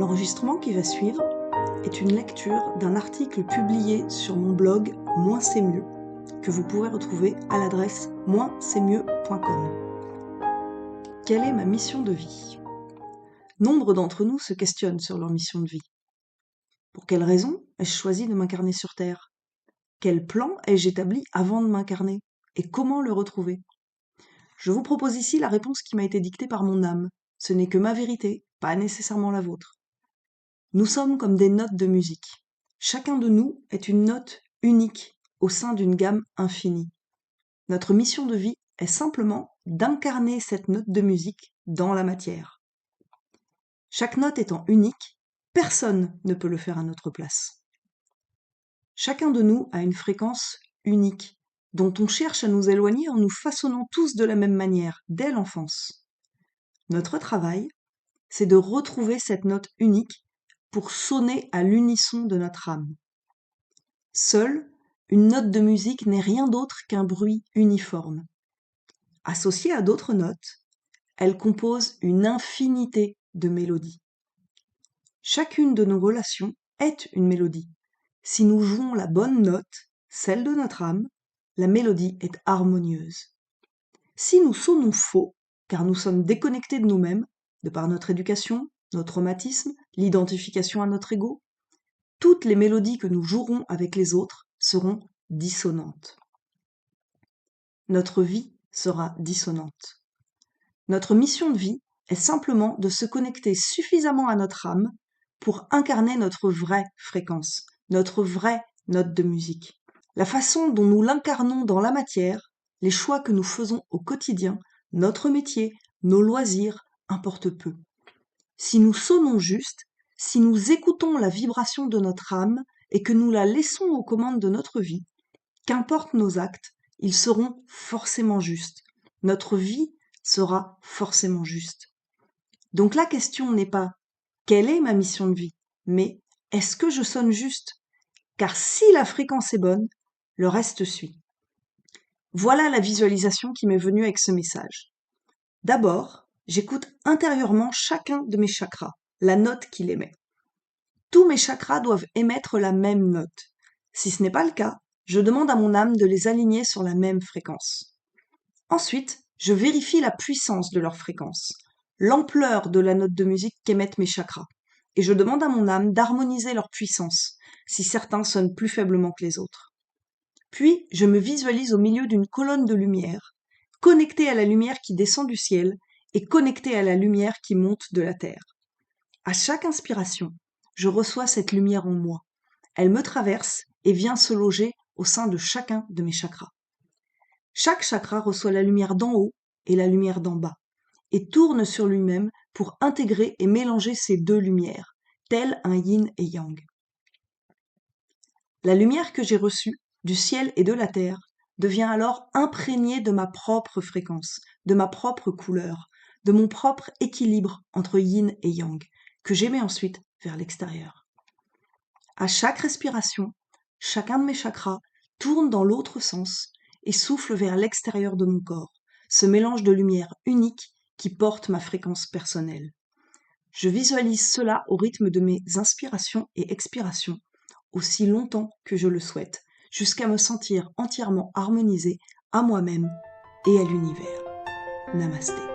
L'enregistrement qui va suivre est une lecture d'un article publié sur mon blog Moins c'est mieux, que vous pouvez retrouver à l'adresse moinsetmieux.com. Quelle est ma mission de vie ? Nombre d'entre nous se questionnent sur leur mission de vie. Pour quelles raisons ai-je choisi de m'incarner sur Terre ? Quel plan ai-je établi avant de m'incarner ? Et comment le retrouver ? Je vous propose ici la réponse qui m'a été dictée par mon âme. Ce n'est que ma vérité, pas nécessairement la vôtre. Nous sommes comme des notes de musique. Chacun de nous est une note unique au sein d'une gamme infinie. Notre mission de vie est simplement d'incarner cette note de musique dans la matière. Chaque note étant unique, personne ne peut le faire à notre place. Chacun de nous a une fréquence unique, dont on cherche à nous éloigner en nous façonnant tous de la même manière, dès l'enfance. Notre travail, c'est de retrouver cette note unique pour sonner à l'unisson de notre âme. Seule, une note de musique n'est rien d'autre qu'un bruit uniforme. Associée à d'autres notes, elle compose une infinité de mélodies. Chacune de nos relations est une mélodie. Si nous jouons la bonne note, celle de notre âme, la mélodie est harmonieuse. Si nous sonnons faux, car nous sommes déconnectés de nous-mêmes, de par notre éducation, nos traumatismes, l'identification à notre ego, toutes les mélodies que nous jouerons avec les autres seront dissonantes. Notre vie sera dissonante. Notre mission de vie est simplement de se connecter suffisamment à notre âme pour incarner notre vraie fréquence, notre vraie note de musique. La façon dont nous l'incarnons dans la matière, les choix que nous faisons au quotidien, notre métier, nos loisirs, importent peu. Si nous sonnons juste, si nous écoutons la vibration de notre âme et que nous la laissons aux commandes de notre vie, qu'importent nos actes, ils seront forcément justes. Notre vie sera forcément juste. Donc la question n'est pas « quelle est ma mission de vie ?» mais « est-ce que je sonne juste ?» Car si la fréquence est bonne, le reste suit. Voilà la visualisation qui m'est venue avec ce message. D'abord, j'écoute intérieurement chacun de mes chakras, la note qu'il émet. Tous mes chakras doivent émettre la même note. Si ce n'est pas le cas, je demande à mon âme de les aligner sur la même fréquence. Ensuite, je vérifie la puissance de leur fréquence, l'ampleur de la note de musique qu'émettent mes chakras, et je demande à mon âme d'harmoniser leur puissance, si certains sonnent plus faiblement que les autres. Puis, je me visualise au milieu d'une colonne de lumière, connectée à la lumière qui descend du ciel et connectée à la lumière qui monte de la terre. À chaque inspiration, je reçois cette lumière en moi. Elle me traverse et vient se loger au sein de chacun de mes chakras. Chaque chakra reçoit la lumière d'en haut et la lumière d'en bas, et tourne sur lui-même pour intégrer et mélanger ces deux lumières, tel un yin et yang. La lumière que j'ai reçue du ciel et de la terre devient alors imprégnée de ma propre fréquence, de ma propre couleur, de mon propre équilibre entre yin et yang, que j'émets ensuite vers l'extérieur. À chaque respiration, chacun de mes chakras tourne dans l'autre sens et souffle vers l'extérieur de mon corps, ce mélange de lumière unique qui porte ma fréquence personnelle. Je visualise cela au rythme de mes inspirations et expirations, aussi longtemps que je le souhaite, jusqu'à me sentir entièrement harmonisée à moi-même et à l'univers. Namasté.